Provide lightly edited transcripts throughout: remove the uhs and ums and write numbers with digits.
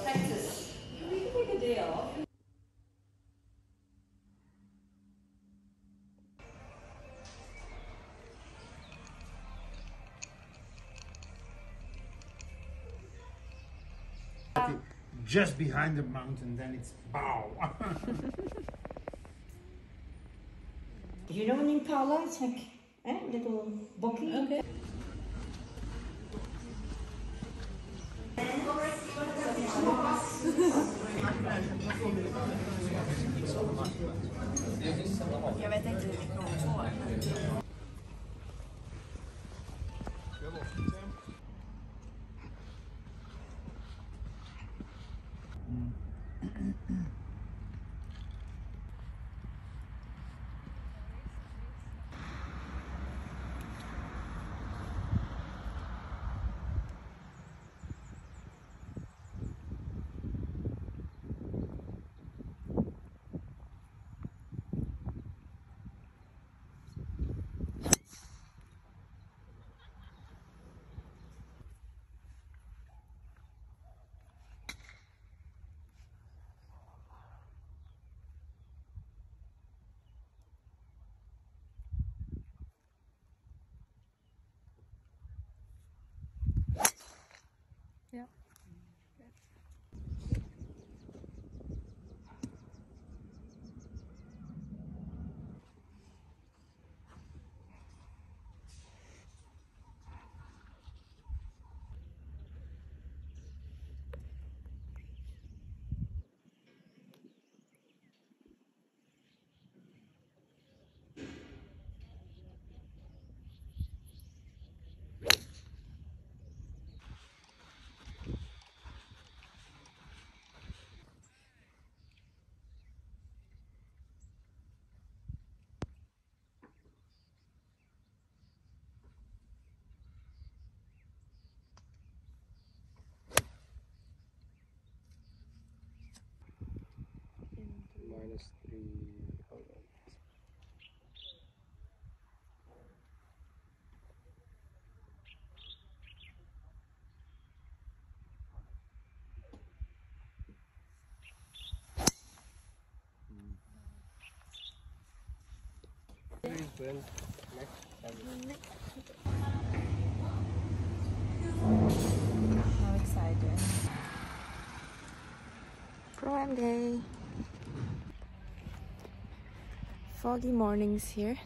Practice. We can take a day off. Just behind the mountain, then it's bow. You know an impala? It's like a little bokkie. Okay. Jag vet inte hur mycket hon får. Yeah. -3. Hold on. How excited. Pro-Am day. Foggy mornings here.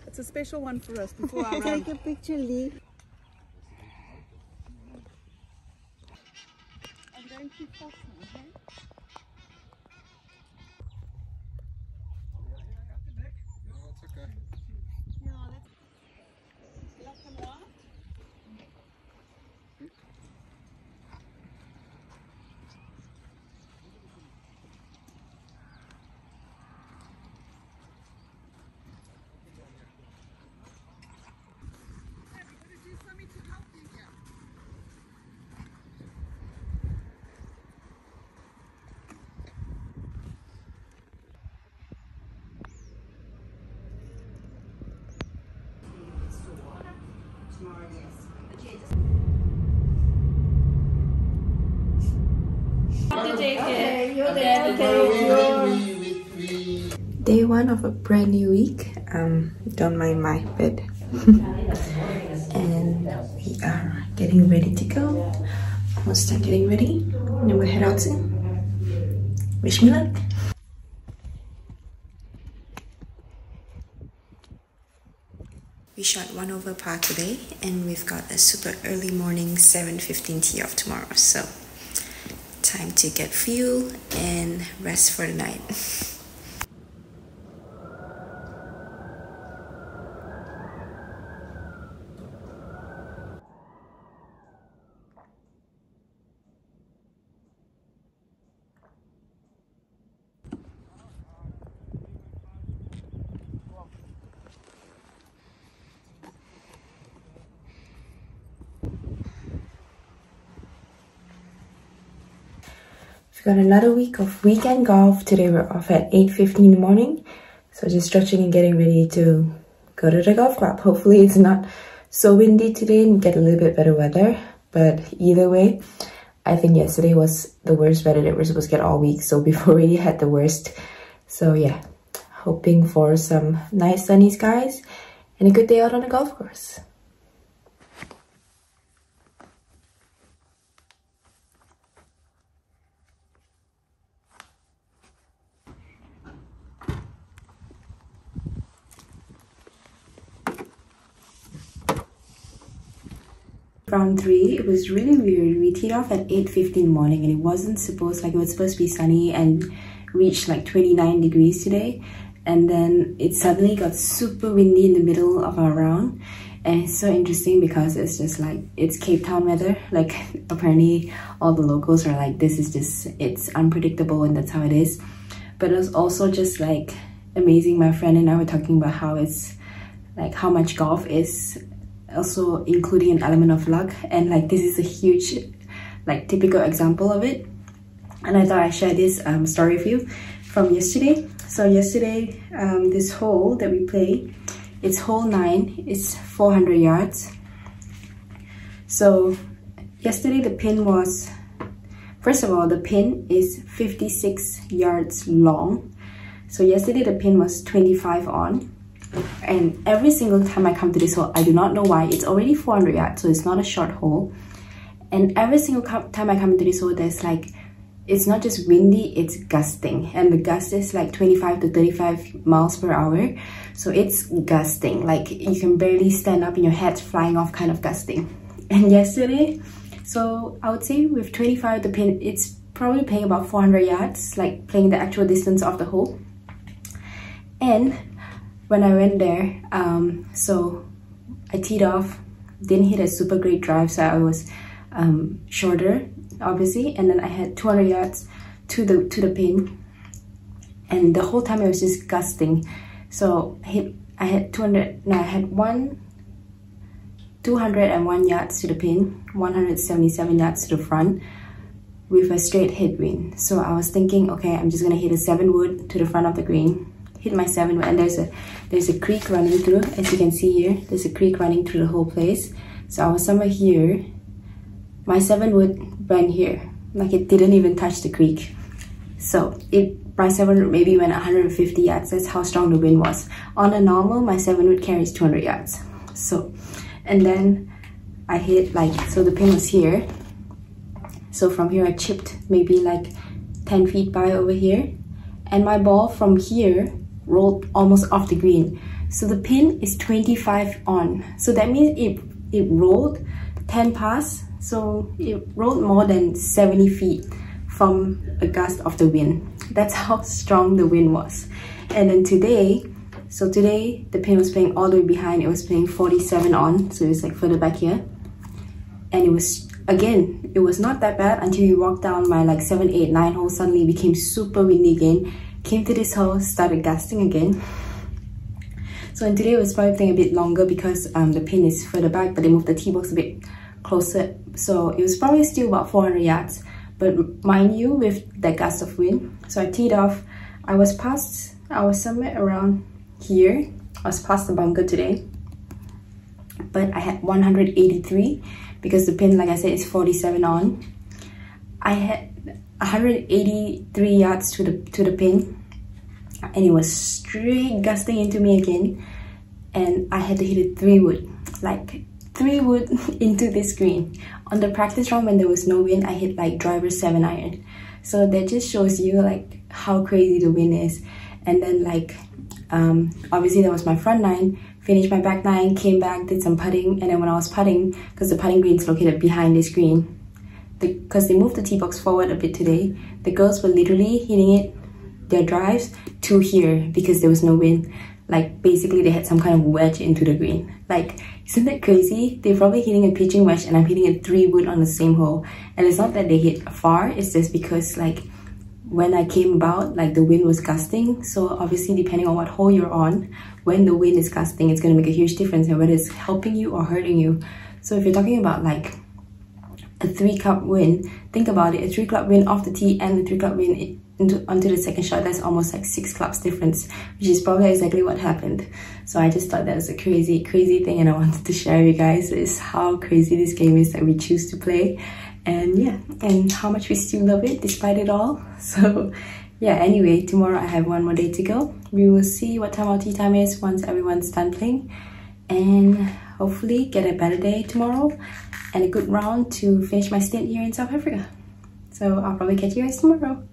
It's a special one for us before our run. Take a picture, Lee. I'm going too fast now, okay? It's okay. Day one of a brand new week. Don't mind my bed. And we are getting ready to go. Almost done getting ready. And then we'll head out soon. Wish me luck. We shot 1 over par today, and we've got a super early morning 7:15 tee off tomorrow. So time to get fuel and rest for the night. We've got another week of weekend golf. Today we're off at 8:15 in the morning. So just stretching and getting ready to go to the golf club. Hopefully it's not so windy today and get a little bit better weather. But either way, I think yesterday was the worst weather that we're supposed to get all week. So before we had the worst. So yeah, hoping for some nice sunny skies and a good day out on the golf course. Round 3, it was really weird. We teed off at 8:15 in the morning and it wasn't supposed, like it was supposed to be sunny and reach like 29 degrees today. And then it suddenly got super windy in the middle of our round. And it's so interesting because it's just like, it's Cape Town weather. Like apparently all the locals are like, this is just, it's unpredictable and that's how it is. But it was also just like amazing. My friend and I were talking about how it's like how much golf is also including an element of luck, and like this is a huge like typical example of it. And I thought I'd share this story with you from yesterday. So yesterday, this hole that we played, it's hole 9, it's 400 yards. So yesterday the pin was, first of all, the pin is 56 yards long. So yesterday the pin was 25 on. And every single time I come to this hole, I do not know why, it's already 400 yards, so it's not a short hole. And every single time I come into this hole, there's like, it's not just windy, it's gusting. And the gust is like 25 to 35 miles per hour. So it's gusting, like you can barely stand up and your head's flying off, kind of gusting. And yesterday, so I would say with 25, the pin, it's probably playing about 400 yards, like playing the actual distance of the hole. And when I went there, so I teed off, didn't hit a super great drive, so I was shorter, obviously, and then I had 200 yards to the pin, and the whole time it was just gusting. So I had 201 yards to the pin, 177 yards to the front, with a straight headwind. So I was thinking, okay, I'm just gonna hit a 7-wood to the front of the green. Hit my 7-wood, and there's a creek running through, as you can see here. There's a creek running through the whole place. So I was somewhere here. My 7-wood went here, like it didn't even touch the creek. So my 7-wood maybe went 150 yards. That's how strong the wind was. On a normal, my 7-wood carries 200 yards. So, and then I hit like, so the pin was here. So from here I chipped maybe like 10 feet by over here, and my ball from here rolled almost off the green. So the pin is 25 on. So that means it rolled 10 past. So it rolled more than 70 feet from a gust of the wind. That's how strong the wind was. And then today, so today the pin was playing all the way behind. It was playing 47 on. So it was like further back here. And it was, again, it was not that bad until you walk down my like 7, 8, 9 hole. Suddenly it became super windy again. Came to this hole, started gusting again. So and today was probably playing a bit longer because the pin is further back, but they moved the tee box a bit closer. So it was probably still about 400 yards. But mind you, with that gust of wind, so I teed off. I was somewhere around here. I was past the bunker today. But I had 183 because the pin, like I said, is 47 on. I had 183 yards to the pin, and it was straight gusting into me again, and I had to hit a 3-wood, like 3-wood into this green. On the practice round when there was no wind, I hit like driver 7-iron. So that just shows you like how crazy the wind is. And then like obviously that was my front 9, finished my back 9, came back, did some putting, and then when I was putting, because the putting green is located behind this green, because they moved the tee box forward a bit today, the girls were literally hitting their drives to here because there was no wind. Like basically they had some kind of wedge into the green. Like, isn't that crazy? They're probably hitting a pitching wedge and I'm hitting a 3-wood on the same hole. And it's not that they hit far, it's just because like when I came about, like the wind was gusting. So obviously depending on what hole you're on, when the wind is gusting, it's going to make a huge difference in whether it's helping you or hurting you. So if you're talking about like a 3-club win. Think about it, a 3-club win off the tee and a 3-club win onto the second shot. That's almost like 6 clubs difference, which is probably exactly what happened. So I just thought that was a crazy thing, and I wanted to share with you guys is how crazy this game is that we choose to play, and yeah, and how much we still love it despite it all. So yeah, anyway, tomorrow I have 1 more day to go. We will see what time our tea time is once everyone's done playing, and hopefully get a better day tomorrow and a good round to finish my stint here in South Africa. So I'll probably catch you guys tomorrow.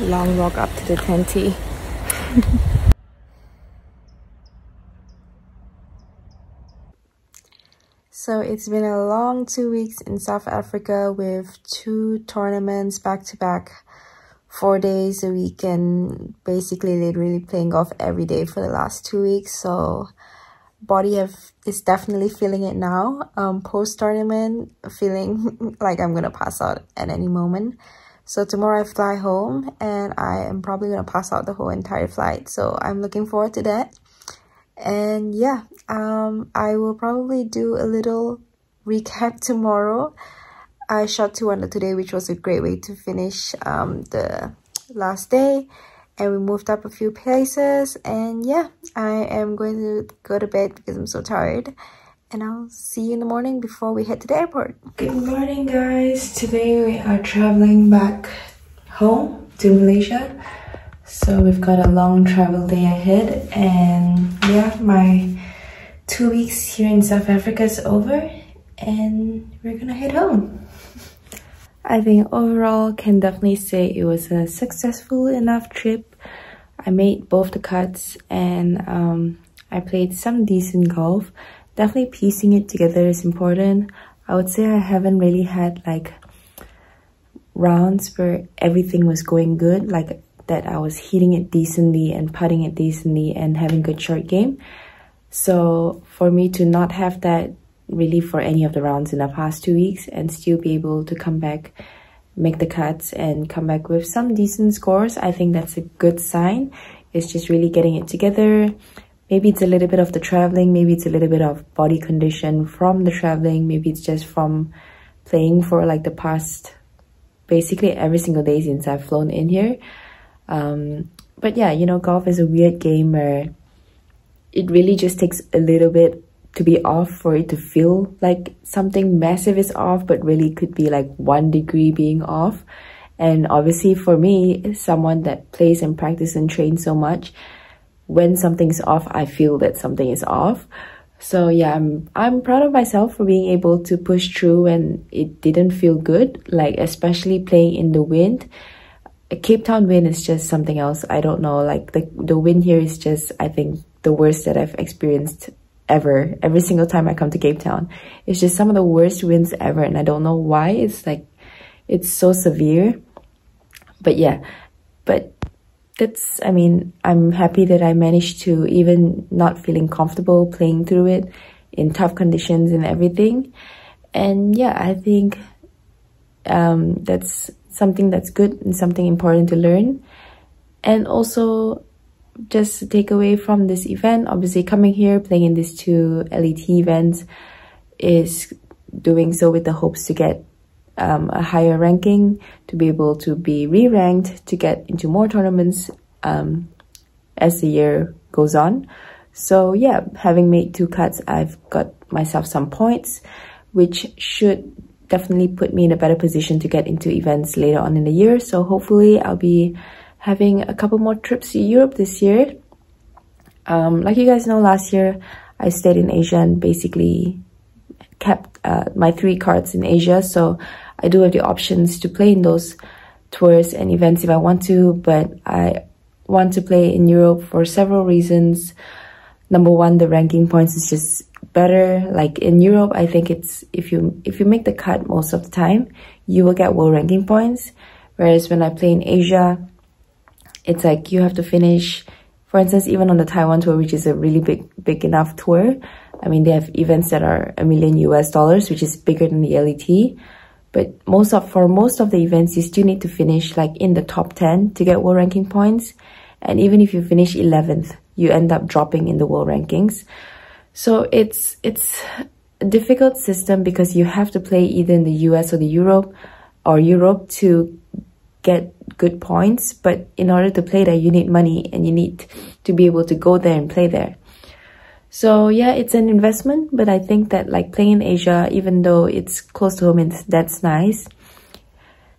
Long walk up to the tenty. So it's been a long 2 weeks in South Africa with 2 tournaments back to back, 4 days a week, and basically literally playing golf every day for the last 2 weeks. So body is definitely feeling it now. Post tournament, feeling like I'm gonna pass out at any moment. So tomorrow I fly home and I am probably going to pass out the whole entire flight. So I'm looking forward to that. And yeah, I will probably do a little recap tomorrow. I shot 2 under today, which was a great way to finish the last day. And we moved up a few places. And yeah, I am going to go to bed because I'm so tired. And I'll see you in the morning before we head to the airport. Good morning, guys. Today we are traveling back home to Malaysia. So we've got a long travel day ahead. And yeah, my 2 weeks here in South Africa is over. And we're gonna head home. I think overall can definitely say it was a successful enough trip. I made both the cuts and I played some decent golf. Definitely piecing it together is important. I would say I haven't really had like rounds where everything was going good, like that I was hitting it decently and putting it decently and having good short game. So for me to not have that really for any of the rounds in the past 2 weeks and still be able to come back, make the cuts and come back with some decent scores, I think that's a good sign. It's just really getting it together. Maybe it's a little bit of the traveling, maybe it's a little bit of body condition from the traveling, maybe it's just from playing for like the past, basically every single day since I've flown in here. But yeah, you know, golf is a weird game where it really just takes a little bit to be off for it to feel like something massive is off, but really could be like 1 degree being off. And obviously for me, someone that plays and practices and trains so much, when something's off, I feel that something is off. So yeah, I'm proud of myself for being able to push through and it didn't feel good, like especially playing in the wind. A Cape Town wind is just something else. I don't know, like the wind here is just, I think, the worst that I've experienced ever. Every single time I come to Cape Town, it's just some of the worst winds ever, and I don't know why. It's like, it's so severe. But yeah, but that's, I mean, I'm happy that I managed to, even not feeling comfortable, playing through it in tough conditions and everything. And yeah, I think that's something that's good and something important to learn. And also just to take away from this event, obviously coming here, playing in these 2 LET events is doing so with the hopes to get a higher ranking, to be able to be re-ranked, to get into more tournaments as the year goes on. So yeah, having made 2 cuts, I've got myself some points, which should definitely put me in a better position to get into events later on in the year. So hopefully I'll be having a couple more trips to Europe this year. Like you guys know, last year I stayed in Asia and basically kept my 3 cards in Asia. So I do have the options to play in those tours and events if I want to, but I want to play in Europe for several reasons. Number one, the ranking points is just better. Like in Europe, I think it's if you make the cut most of the time, you will get world ranking points. Whereas when I play in Asia, it's like you have to finish, for instance, even on the Taiwan tour, which is a really big enough tour. I mean, they have events that are $1 million US, which is bigger than the LET. But for most of the events, you still need to finish like in the top 10 to get world ranking points. And even if you finish 11th, you end up dropping in the world rankings. So it's a difficult system because you have to play either in the US or Europe to get good points. But in order to play there, you need money and you need to be able to go there and play there. So yeah, it's an investment, but I think that like playing in Asia, even though it's close to home, that's nice.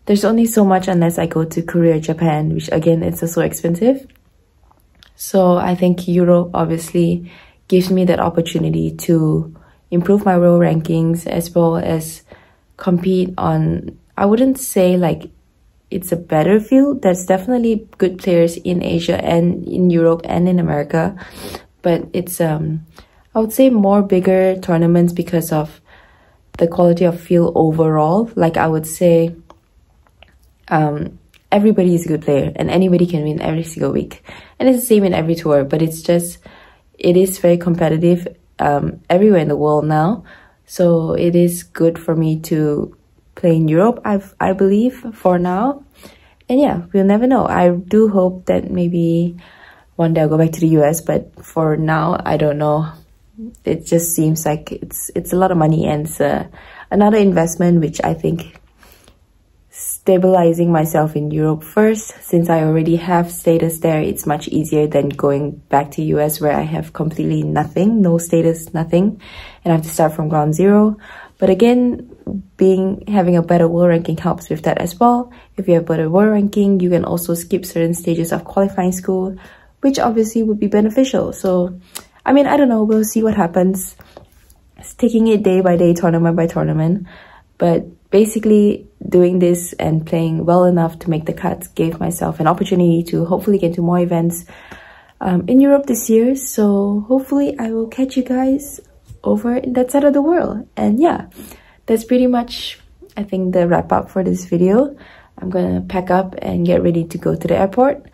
There's only so much unless I go to Korea or Japan, which again, it's so expensive. So I think Europe obviously gives me that opportunity to improve my world rankings as well as compete on, I wouldn't say like it's a better field. There's definitely good players in Asia and in Europe and in America. But it's, I would say more bigger tournaments because of the quality of field overall. Like I would say, everybody is a good player and anybody can win every single week. And it's the same in every tour, but it's just, it is very competitive everywhere in the world now. So it is good for me to play in Europe, I believe, for now. And yeah, we'll never know. I do hope that maybe one day I'll go back to the US, but for now, I don't know. It just seems like it's a lot of money and it's another investment, which I think stabilizing myself in Europe first, since I already have status there, it's much easier than going back to US where I have completely nothing, no status, nothing, and I have to start from ground zero. But again, having a better world ranking helps with that as well. If you have better world ranking, you can also skip certain stages of qualifying school, which obviously would be beneficial. So, I mean, I don't know, we'll see what happens. It's taking it day by day, tournament by tournament. But basically, doing this and playing well enough to make the cuts gave myself an opportunity to hopefully get to more events in Europe this year. So hopefully I will catch you guys over in that side of the world. And yeah, that's pretty much, I think, the wrap up for this video. I'm gonna pack up and get ready to go to the airport.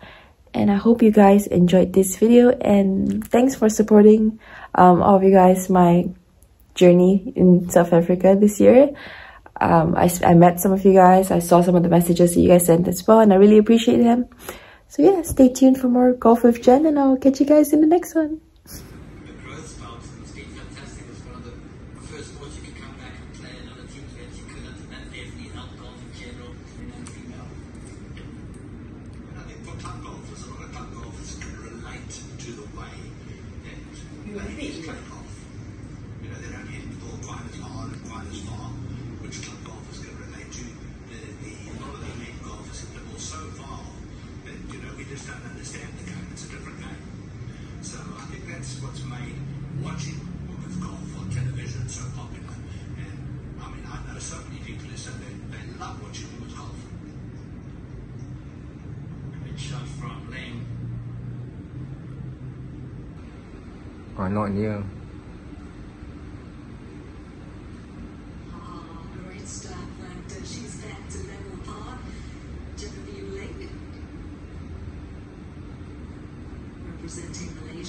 And I hope you guys enjoyed this video, and thanks for supporting all of you guys, my journey in South Africa this year. I met some of you guys, I saw some of the messages that you guys sent as well, and I really appreciate them. So yeah, stay tuned for more Golf with Jen, and I'll catch you guys in the next one. That's what's made watching women's golf on television so popular. And I mean, I know so many people who say they love watching women's golf. Good shot from Ling. Oh, not near. Great start, Langdon. She's back to level par. Genevieve Ling representing Malaysia.